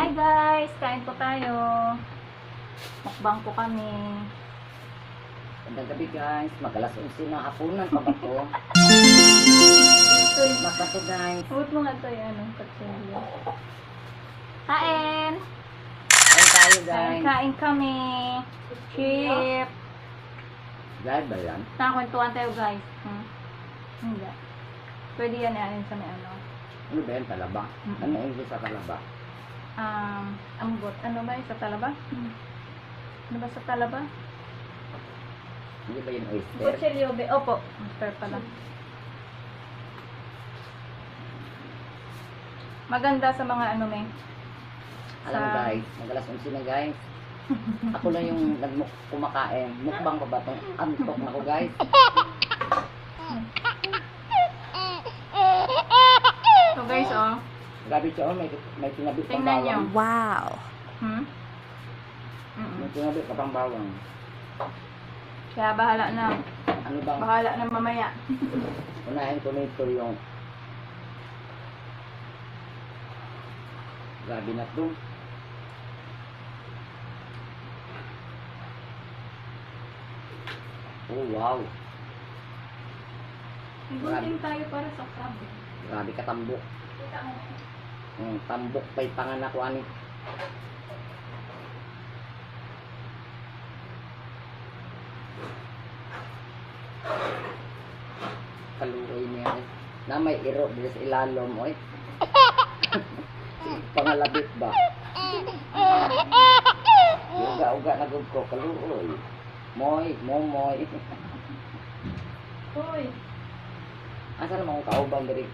Hi guys! Kain po tayo. Mukbang po kami. Magandang gabi guys, mag-alas 11 na hapunan pa ba to? Ito yung Maka to guys. huwag mo nga ito yung anong katsilyo. Kain! Kain tayo guys. Kain kami. Chip. Live ba yan? Nakakwentuhan tayo guys. Hindi. Pwede yan alin sa may ano. Ano ba yan? Talaba? Ano yung sa talaba? Ambot. Ano ba yung sa talaba? Ano ba sa talaba? Hindi ba yung oyster? Kutsilyo. Opo. Oyster pala. Maganda sa mga ano may. Alam mo guys, mag-alas 11 na guys. Ako na yung kumakain. Mukbang pa ba itong antok na ko guys? So guys, oh. Grabe siya, oh, may tinabit pang Tingnan nyo. bawang. Wow. May tinabit pa pang bawang. Kaya bahala na. Ano bang, Bahala na mamaya. unahin ko nito yung grabe na to. Oh wow. Gunting tayo para sa crab. Grabe ka tambok. Kita mo. Tambok pa'y panganak ko ani. Kaluoy niya eh. Na may iro dito sa ilalom oy. Pangalabit ba? Uga-uga na gud ko kaluoy. Moy, momoy. Hoy. Asa naman kong kaubang diri?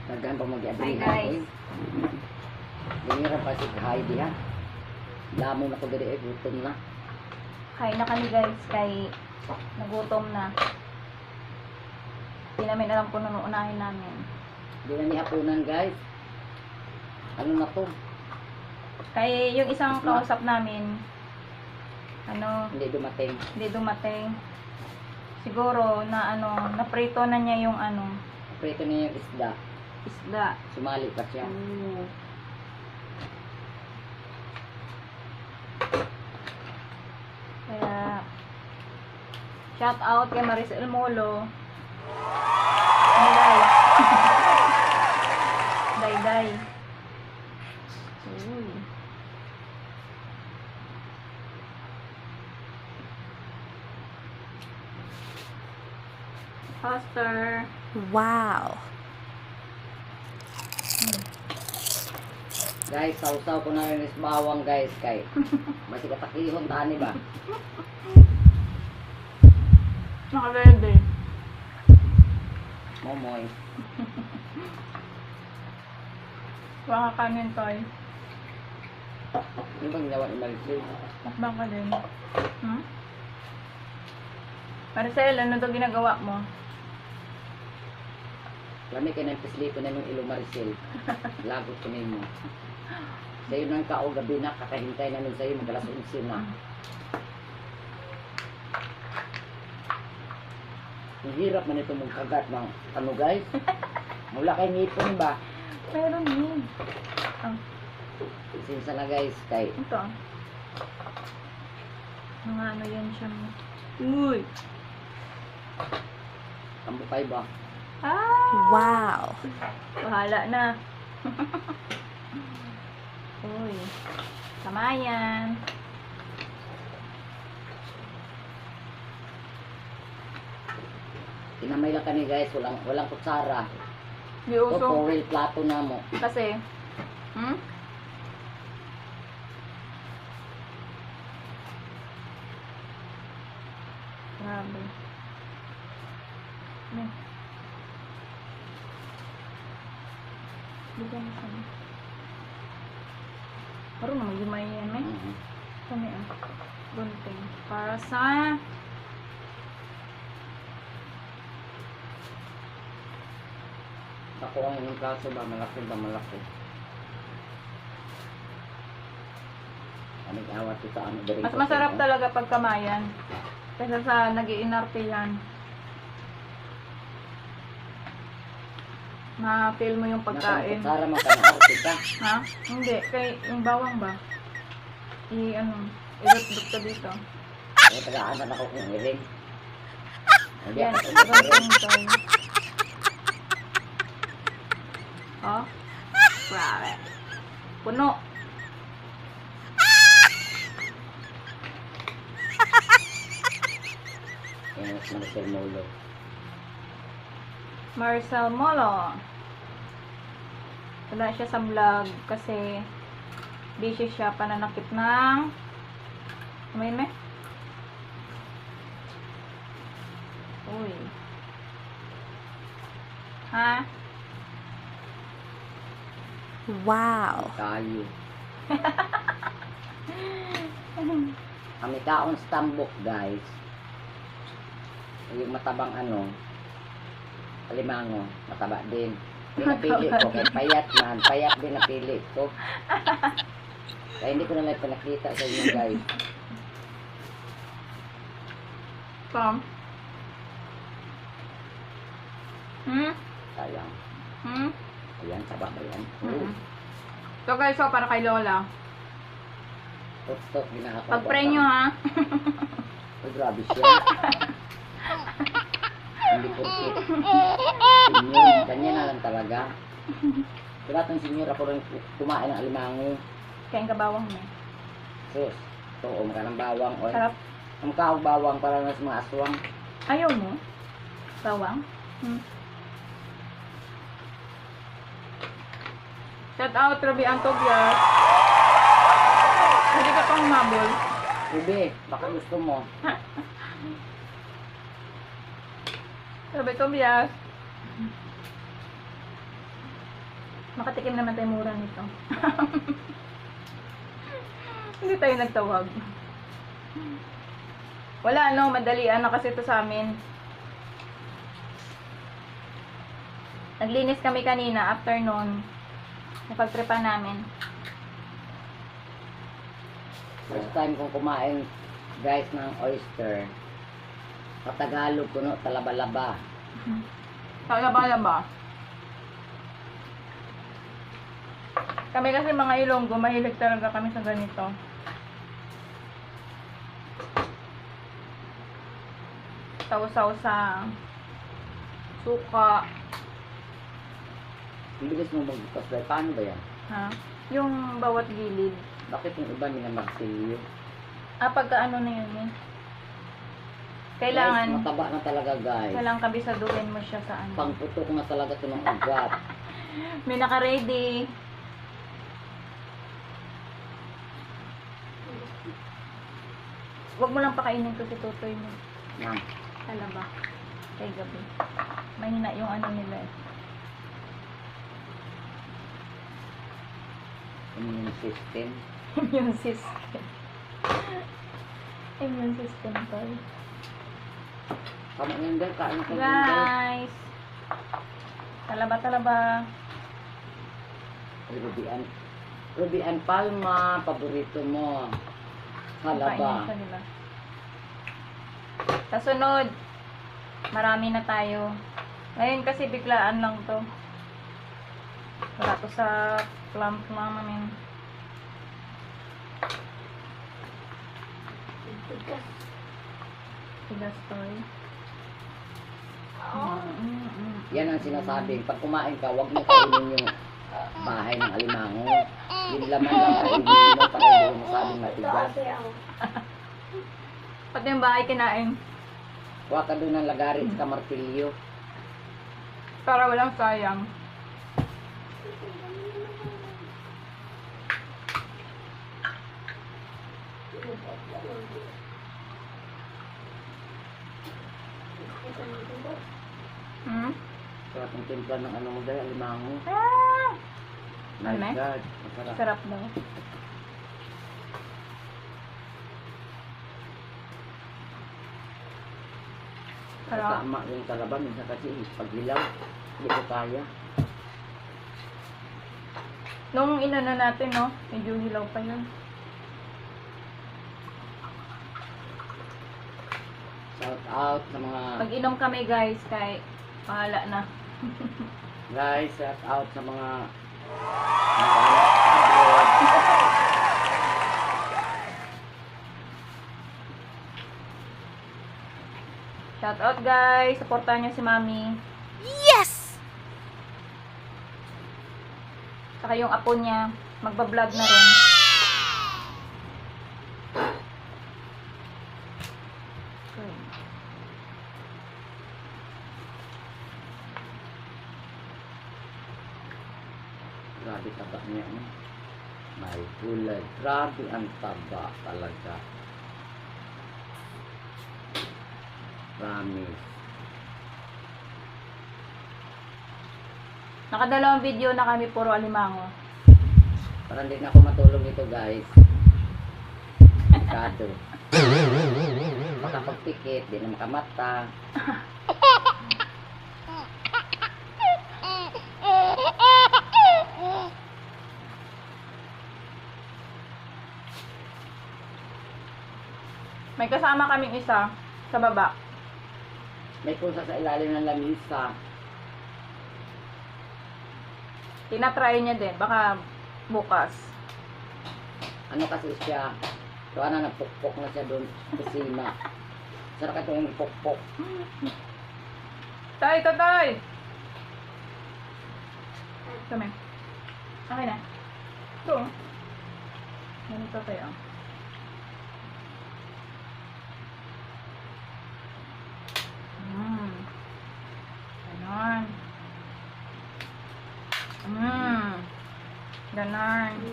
Naghan pa mag-adri. Hi, guys. Dinira pa si hi diha. Lamo na ko diri gutom na. Kain na kami guys. Kay nagutom na. Hindi namin alam kung ano unahin namin. Di na ni hapunan guys. Ano na to? Kay yung isang kausap namin, ano, Hindi dumating. hindi dumating. Siguro na ano, naprito na niya yung ano, Prito niya yung isda. isda. Sumali pa siya. Oo. Kaya, shout out kay Maricel Molo. Day. Day. Uy. Faster. Wow. Guys, sausaw ko na rin is bawang guys kay. Masih katakihon tani ba? Naka-ready. Momoy. Baka kanin tayo. Ano bang ginawa ni Maricel? Makbang ka din. Maricel, ano to ginagawa mo? Lami kayo ng pislito na nung ilong Maricel. Lagot ko nimo. Sa'yo nang kao gabi na, kakahintay namin sa'yo, mag-alas 11 na. Ang hirap man ito mong kagat ng ano guys. Mula kay ngipon ba? Meron yun. Sinsa na guys, kay Ito. Mga ano yan siya. Uy! tambukay ba? Wow. Bahala na. Uy. Samayan. Tinamay lang kami guys, walang kutsara. Di O uso. foil plato na mo. Kasi, Grabe. Ano? Bigyan mo kami. Parang naman gumay yan eh. Kami ang gunting. Para sa Ako ang inyong kaso ba, malaki ba malaki? Anong awat ito ano diri? mas masarap talaga pag kamayan. Kaysa sa nag-iinarte yan. Ma-feel mo yung pagkain. Para magkanaarte ka. Ha? Hindi. Kay yung bawang ba? Ilot-dot ka dito. Kaya tagaan ako kung iring. Hindi Yan. ako Ganun tayo. Oh. Grabe. Puno. Kaya mas Marcel Molo. Marcel Molo. Wala siya sa vlog kasi busy siya pananakit ng may. Uy. Ha? Wow. Kayo. Kami kaon stambok guys. Yung matabang alimango, mataba din. Pinapili ko, kaya payat man, payat din napili ko. Kaya hindi ko na lang pinakita sa inyo guys. Kom. Sayang. Ayan, taba ba yan? So guys, so para kay Lola. Tok-tok, ginahapon. Pag-pray nyo ha. Ay, grabe siya. Hindi po Senyor, kanya na lang talaga. Kaya itong senyor, ako rin kumain ng alimango. Kain ka bawang mo. Sus, ito, maka ng bawang. Oy. Sarap. Ang kaog bawang para na sa mga aswang. Ayaw mo? Bawang? Shout out, Ruby Antobias. Hindi ka pang mabol. Ruby, baka gusto mo. Ruby Antobias. Makatikim naman tayo mura nito. Hindi tayo nagtawag. Wala madalian na kasi ito sa amin. Naglinis kami kanina, afternoon. Napagtripa namin. First time kong kumain, guys, ng oyster. Patagalog kuno, talaba-laba. Talaba-laba. Kami kasi mga Ilonggo, mahilig talaga kami sa ganito. Sausaw sa suka. Ang bilis mo mag-cosplay. Paano ba yan? Ha? Yung bawat gilid. Bakit yung iba minamagsilyo? Pagka na yun eh. Guys, Kailangan, mataba na talaga guys. kailangan kabisaduhin mo siya sa Pangputok na talaga ito ng ugat. May naka-ready. Huwag mo lang pakainin ko si Tutoy mo. Ma'am, Talaba. Kay gabi. Mahina yung nila eh. immune system. Immune system. Immune system to. Tama yun guys, kain na kayo guys. Guys! Talaba-talaba. Ruby Ann Palma, paborito mo. Kainin Halaba. siya, diba? Sa sunod, marami na tayo. Ngayon kasi biglaan lang to. Wala to sa plan namin. Tigas to eh. Yan ang sinasabing, pag kumain ka, huwag mo kainin yung bahay ng alimango. Yung laman lang kainin mo para hindi mo sabing matigas. Pati yung bahay kinain. Huwag ka doon ng lagarit sa martilyo. Para walang sayang. Sarap ang timpla ng ano mo dahil, alimango. My Ano eh? God, masarap. Sarap daw. Sarap. Tama yung talaba, minsan kasi paghilaw, hindi ko kaya. Nung inano natin, no? Medyo hilaw pa yun. Shout out sa mga Pag inom kami, guys, kay bahala na. Guys, shout out sa mga abroad. Shout out guys. Supportahan niyo si Mami. Yes! Saka yung apo niya. Magbablog na rin. Okay. Grabe taba niya. No? May kulay. Grabe ang taba talaga. Promise. Nakadalawang video na kami puro alimango. Parang hindi na ako matulog nito guys. Kado. Makapagpikit, di na makamata. May kasama kaming isa sa baba. May pusa sa ilalim ng lamisa. Tinatry niya din. Baka bukas. Ano kasi siya? So ano, nagpukpok na siya doon sa kusina. Sarap ito yung pukpok. Tay, tatay! Kami. Okay na. Ito. Ganito tayo. Ganon. Ganon.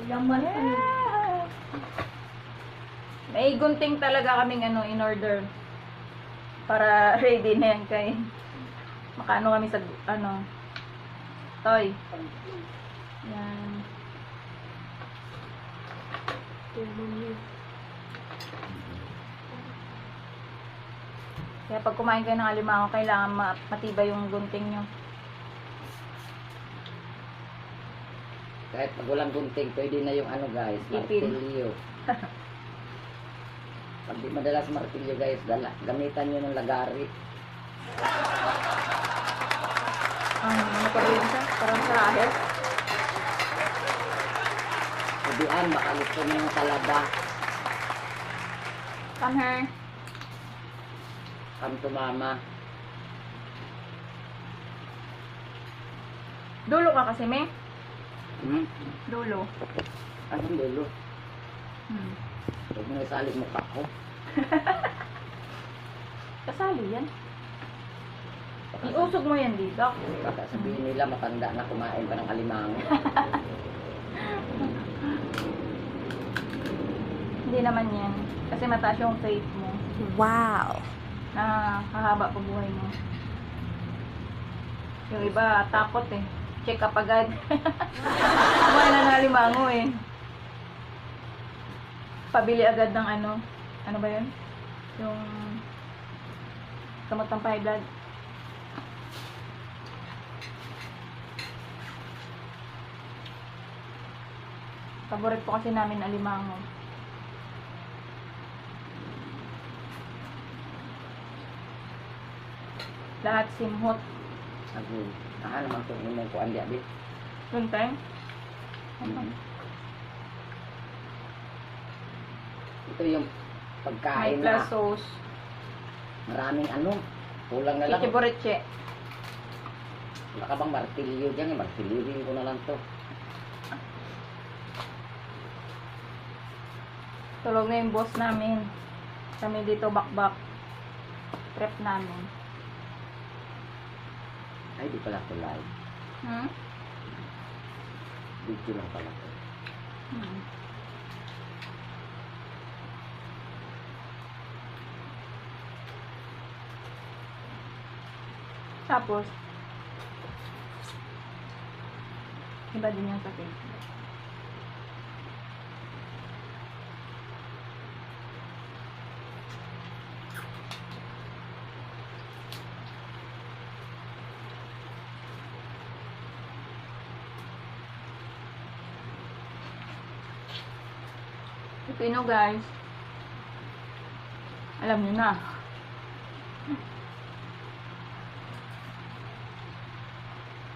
Laman pa niya. Yeah. May gunting talaga kaming in order para ready na yan kay makaano kami sa toy. Yan. Laman niya. Kaya pag kumain kayo ng alimango, kailangan matibay yung gunting nyo. Kahit pag walang gunting, pwede na yung ano guys, Ipin. martilyo. Pag di madalas martilyo guys, gamitan nyo ng lagari. Ano pa rin siya? Parang sarahel. Sabihan, baka gusto nyo ng talaba. Come here. Come to mama. Dulo ka kasi, me. Hmm? Dulo. Anong dulo? Hmm. Huwag mo isalit mukha ko. Kasali yan. Iusog mo yan dito. Baka sabihin nila matanda na kumain pa ng alimango. Hindi naman yan. Kasi mataas yung faith mo. Wow. Na hahaba pa buhay mo. Yung iba, takot eh. Check up agad. Kumain na ng alimango eh. Pabili agad ng ano ba yun? Yung gamot ng high blood. Paborito po kasi namin alimango. Lahat simhot. Sabi, naman itong imong kuan di abi. Gunteng? Ito yung May pagkain plus na sauce. maraming ano. Kulang na lang. Chichiboriche. Wala ka bang martilyo dyan? Martilyo ko na lang to. Tulog na yung boss namin. Kami dito bakbak. Prep namin. Ay, di pala ko live. Hmm? Video lang pala ko. Hmm. Tapos, iba din yung sa Facebook. Pino guys, alam niyo na.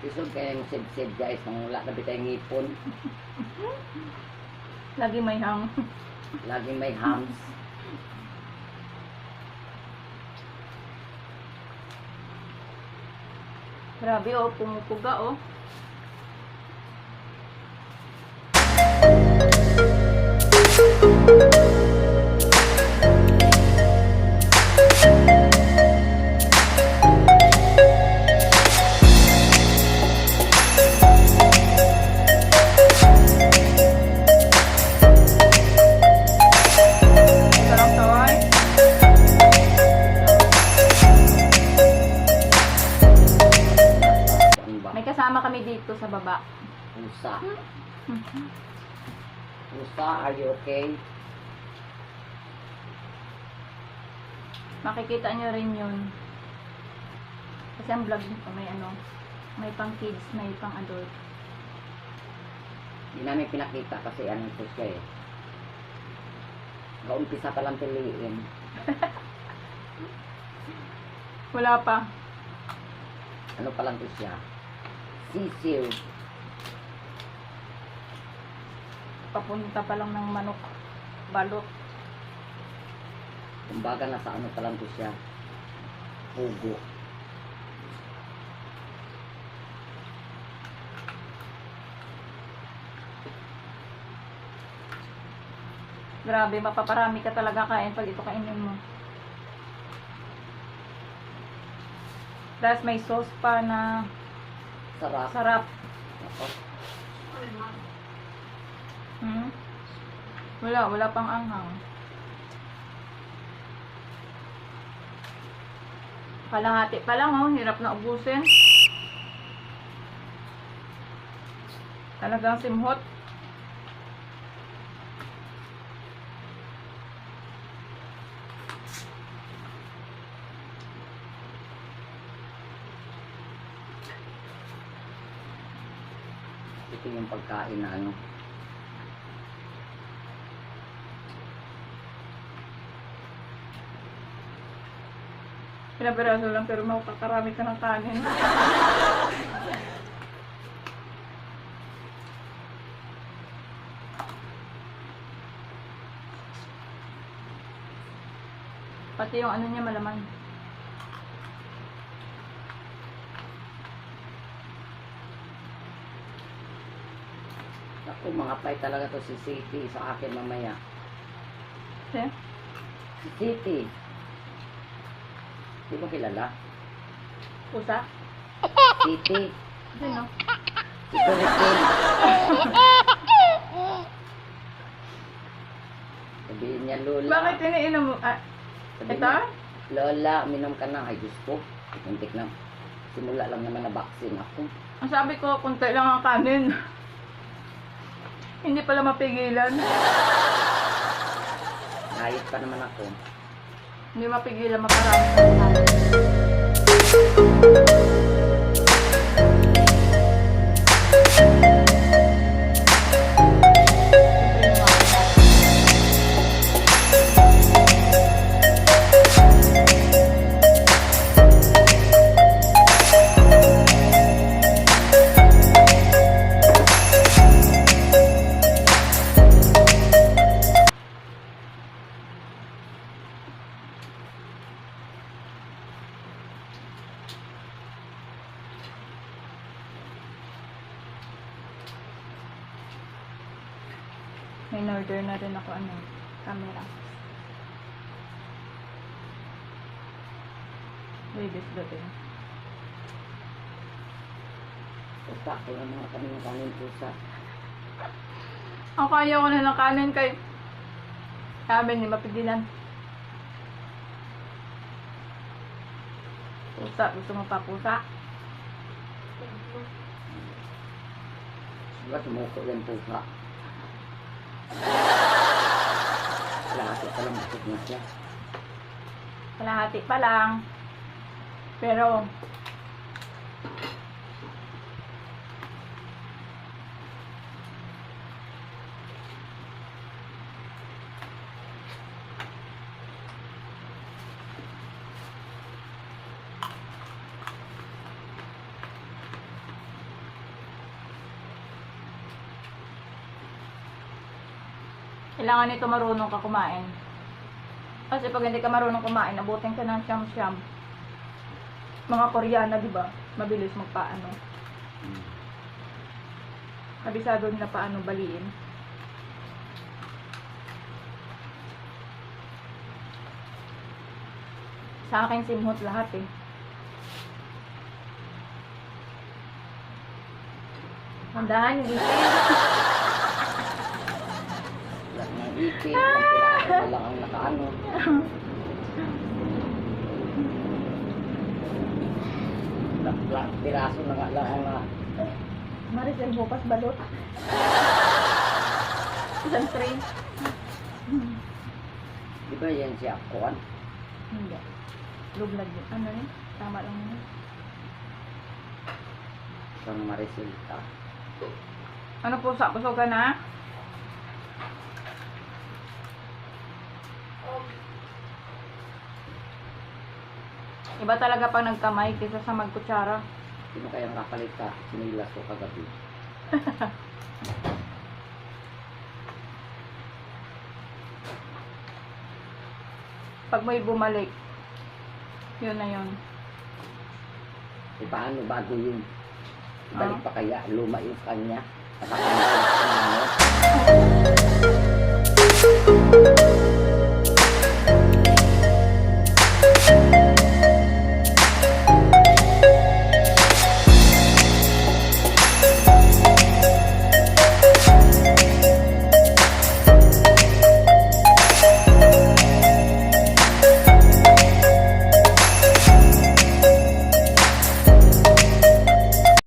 Isog kaya yung sib-sib guys, nang wala na bitay ngipon. Lagi may hang. Laging may hams. Grabe oh, pumupuga oh. Sarap to ay. Ano ba? May kasama kami dito sa baba. Pusa. Pusa, are you okay? Makikita nyo rin yun. Kasi ang vlog nito may ano, may pang kids, may pang adult. Hindi namin pinakita kasi ano ito siya eh. Kaumpisa pa lang piliin. Wala pa. Ano pa lang ito siya? Sisiw. Papunta pa lang ng manok. Balot. Kumbaga nasa ano pa lang ito siya? Pugo. Grabe, mapaparami ka talaga kain pag ito kainin mo. Tapos may sauce pa na Sarap. sarap. Ako. Wala pang anghang. Kalahati pa lang oh, hirap na ubusin. Talagang simhot. Ito yung pagkain na ano. Pinabiraso lang pero makakarami ka ng kanin. Pati yung ano niya malaman. Ako, mga pay talaga to si City sa akin mamaya. Okay? Si City. Di mo kilala? Pusa? City. Sino? Si Kuritin. Sabihin niya, Lola. Bakit iniinom mo? Ah, Sabihin ito? niya, Lola, minom ka na. Ay, Diyos ko. Muntik na. Simula lang naman na vaccine ako. Ang sabi ko, kunti lang ang kanin. Hindi pala mapigilan. Diet pa naman ako. Hindi mapigilan makarami ng kanin. May in-order na rin ako ano, camera. Baby's dating. Utak ko lang mga kanin pusa. Ako ayaw ko na ng kanin kay sabi ni mapigilan. Pusa, gusto mo pa pusa? Diba sumuko yan pusa? Lahat pa lang bakit na siya. Kalahati pa lang. Pero Kailangan nito marunong ka kumain. Kasi pag hindi ka marunong kumain, abutin ka ng siyam-siyam. Mga Koreana, di ba? Mabilis magpaano. Kabisado nila paano baliin. Sa akin, simhot lahat eh. Handahan yung isip. Lahat ng ipin, ang piraso na lang ang nakaano. Lahat piraso na nga lang ang Maricel, bukas balot. Isang train. di ba yan siya kuwan? Hindi. Luglag yun. Ano yun? Tama lang yun. Isang marisilta. Ano po sa? Busog ka na? Iba talaga pag nagkamay kaysa sa magkutsara. Sino kayang kapalit ka? Sinilas ko kagabi. Pag may bumalik, yun na yun. E paano bago yun? Balik Ah. pa kaya? Luma yung kanya? At ako na